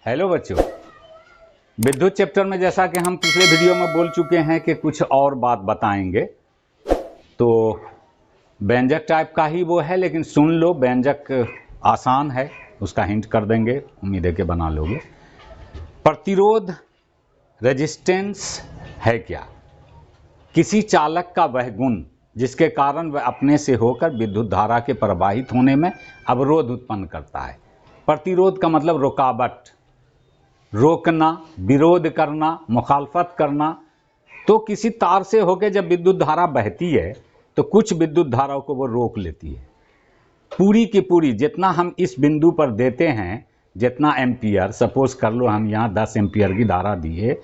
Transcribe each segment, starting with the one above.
Hello बच्चों, विद्युत chapter में जैसा कि हम पिछले वीडियो में बोल चुके हैं कि कुछ और बात बताएंगे। तो व्यंजक टाइप का ही वो है, लेकिन सुन लो, व्यंजक आसान है, उसका हिंट कर देंगे, उम्मीद है कि बना लोगे। प्रतिरोध रेजिस्टेंस है क्या? किसी चालक का वह गुण जिसके कारण वह अपने से होकर विद्युत धारा के प्रवाहित होने में अवरोध उत्पन्न करता है। प्रतिरोध का मतलब रुकावट, रोकना, विरोध करना, मुखालफत करना। तो किसी तार से होकर जब विद्युत धारा बहती है तो कुछ विद्युत धाराओं को वो रोक लेती है। पूरी की पूरी जितना हम इस बिंदु पर देते हैं, जितना एम्पियर, सपोज कर लो हम यहाँ 10 एम्पियर की धारा दिए,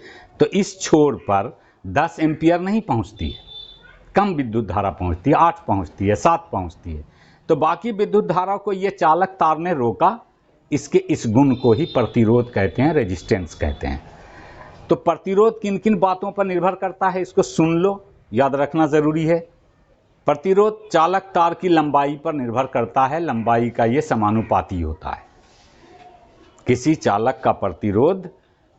तो इस छोर पर 10 एम्पियर नहीं पहुँचती है, कम विद्युत धारा पहुँचती है, 8 पहुँचती है, 7 पहुँचती है। तो बाकी विद्युत धारा को ये चालक तार ने रोका। इसके इस गुण को ही प्रतिरोध कहते हैं, रेजिस्टेंस कहते हैं। तो प्रतिरोध किन किन बातों पर निर्भर करता है, इसको सुन लो, याद रखना ज़रूरी है। प्रतिरोध चालक तार की लंबाई पर निर्भर करता है, लंबाई का ये समानुपाती होता है। किसी चालक का प्रतिरोध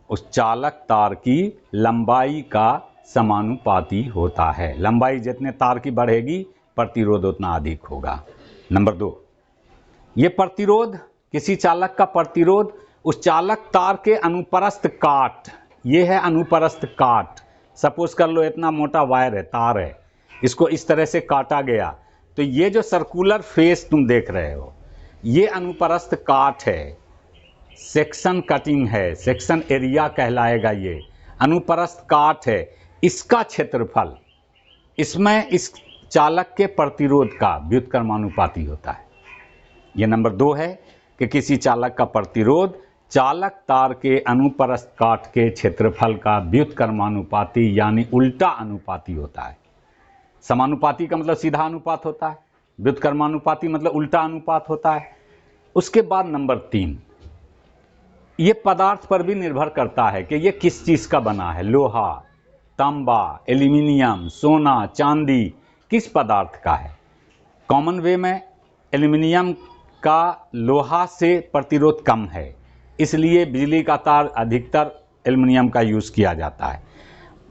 उस चालक तार की लंबाई का समानुपाती होता है। लंबाई जितने तार की बढ़ेगी, प्रतिरोध उतना अधिक होगा। नंबर 2, ये प्रतिरोध, किसी चालक का प्रतिरोध उस चालक तार के अनुप्रस्थ काट, ये है अनुप्रस्थ काट। सपोज कर लो इतना मोटा वायर है, तार है, इसको इस तरह से काटा गया, तो ये जो सर्कुलर फेस तुम देख रहे हो, ये अनुप्रस्थ काट है, सेक्शन कटिंग है, सेक्शन एरिया कहलाएगा। ये अनुप्रस्थ काट है, इसका क्षेत्रफल इसमें इस चालक के प्रतिरोध का व्युत्क्रमानुपाती होता है। ये नंबर 2 है कि किसी चालक का प्रतिरोध चालक तार के अनुप्रस्थ काट के क्षेत्रफल का व्युत्क्रमानुपाती यानी उल्टा अनुपाती होता है। समानुपाती का मतलब सीधा अनुपात होता है, व्युत्क्रमानुपाती मतलब उल्टा अनुपात होता है। उसके बाद नंबर 3, ये पदार्थ पर भी निर्भर करता है कि ये किस चीज़ का बना है। लोहा, तांबा, एल्यूमिनियम, सोना, चांदी, किस पदार्थ का है। कॉमन वे में एल्यूमिनियम का लोहा से प्रतिरोध कम है, इसलिए बिजली का तार अधिकतर एल्युमिनियम का यूज़ किया जाता है।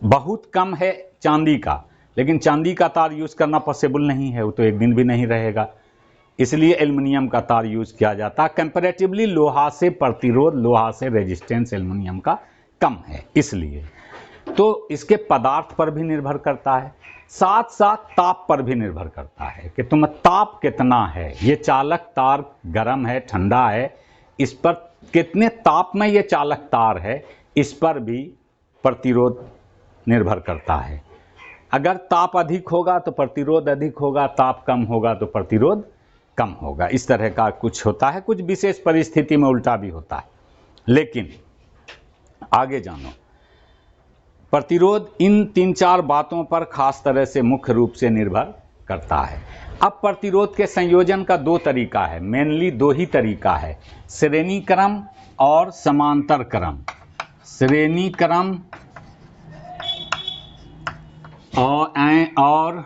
बहुत कम है चांदी का, लेकिन चांदी का तार यूज़ करना पॉसिबल नहीं है, वो तो एक दिन भी नहीं रहेगा, इसलिए एल्युमिनियम का तार यूज़ किया जाता है। कंपैरेटिवली लोहा से प्रतिरोध, लोहा से रेजिस्टेंस एल्युमिनियम का कम है, इसलिए। तो इसके पदार्थ पर भी निर्भर करता है, साथ साथ ताप पर भी निर्भर करता है कि तुम्हें ताप कितना है। ये चालक तार गर्म है, ठंडा है, इस पर कितने ताप में ये चालक तार है, इस पर भी प्रतिरोध निर्भर करता है। अगर ताप अधिक होगा तो प्रतिरोध अधिक होगा, ताप कम होगा तो प्रतिरोध कम होगा। इस तरह का कुछ होता है, कुछ विशेष परिस्थिति में उल्टा भी होता है। लेकिन आगे जानो, प्रतिरोध इन 3-4 बातों पर खास तरह से मुख्य रूप से निर्भर करता है। अब प्रतिरोध के संयोजन का 2 तरीका है, मेनली 2 ही तरीका है, श्रेणी क्रम और समांतर क्रम। श्रेणी क्रम और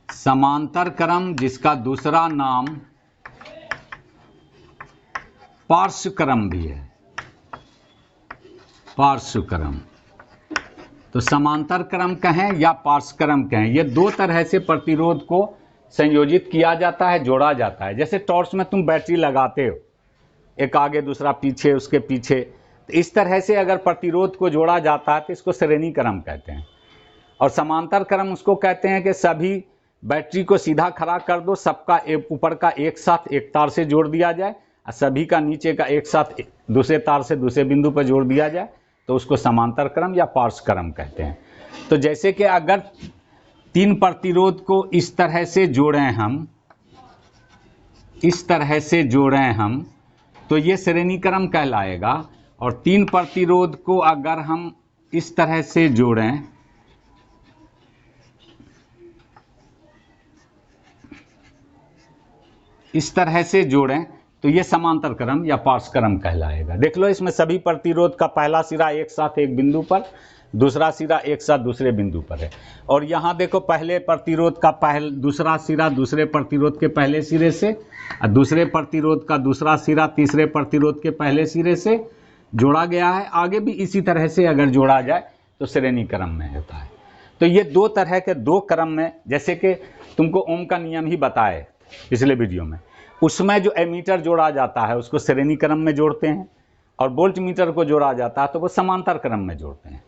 समांतर क्रम, जिसका दूसरा नाम पार्श्व क्रम भी है, पार्श्व क्रम। तो समांतर क्रम कहें या पार्श्व क्रम कहें, ये 2 तरह से प्रतिरोध को संयोजित किया जाता है, जोड़ा जाता है। जैसे टॉर्च में तुम बैटरी लगाते हो, एक आगे दूसरा पीछे, उसके पीछे, तो इस तरह से अगर प्रतिरोध को जोड़ा जाता है तो इसको श्रेणी क्रम कहते हैं। और समांतर क्रम उसको कहते हैं कि सभी बैटरी को सीधा खड़ा कर दो, सबका ऊपर का एक साथ एक तार से जोड़ दिया जाए और सभी का नीचे का एक साथ दूसरे तार से दूसरे बिंदु पर जोड़ दिया जाए, तो उसको समांतर क्रम या पार्श्व क्रम कहते हैं। तो जैसे कि अगर 3 प्रतिरोध को इस तरह से जोड़ें हम, इस तरह से जोड़ें हम, तो ये श्रेणी क्रम कहलाएगा। और 3 प्रतिरोध को अगर हम इस तरह से जोड़ें, इस तरह से जोड़ें, तो ये समांतर क्रम या पार्श्व क्रम कहलाएगा। देख लो, इसमें सभी प्रतिरोध का पहला सिरा एक साथ एक बिंदु पर, दूसरा सिरा एक साथ दूसरे बिंदु पर है। और यहाँ देखो पहले प्रतिरोध का दूसरा सिरा दूसरे प्रतिरोध के पहले सिरे से, और दूसरे प्रतिरोध का दूसरा सिरा तीसरे प्रतिरोध के पहले सिरे से जोड़ा गया है। आगे भी इसी तरह से अगर जोड़ा जाए तो श्रेणी क्रम में होता है। तो ये दो तरह के दो क्रम में, जैसे कि तुमको ओम का नियम ही बताए पिछले वीडियो में, उसमें जो एमीटर जोड़ा जाता है उसको श्रेणी क्रम में जोड़ते हैं, और वोल्ट मीटर को जोड़ा जाता है तो वो समांतर क्रम में जोड़ते हैं।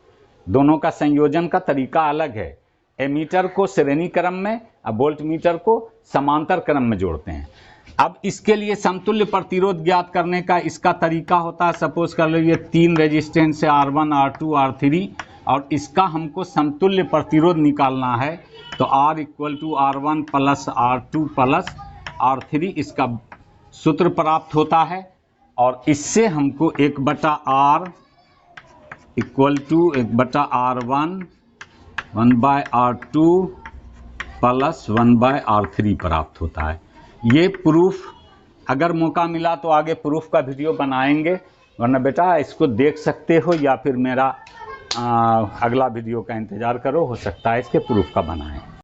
दोनों का संयोजन का तरीका अलग है। एमीटर को श्रेणी क्रम में और वोल्ट मीटर को समांतर क्रम में जोड़ते हैं। अब इसके लिए समतुल्य प्रतिरोध ज्ञात करने का इसका तरीका होता है, सपोज कर लो ये 3 रेजिस्टेंस है R1 R2 R3, और इसका हमको समतुल्य प्रतिरोध निकालना है। तो R = R1 + R2 + R3 इसका सूत्र प्राप्त होता है, और इससे हमको 1/R = 1/R1 1/R2 + 1/R3 प्राप्त होता है। ये प्रूफ अगर मौका मिला तो आगे प्रूफ का वीडियो बनाएंगे, वरना बेटा इसको देख सकते हो या फिर मेरा अगला वीडियो का इंतज़ार करो, हो सकता है इसके प्रूफ का बनाएं।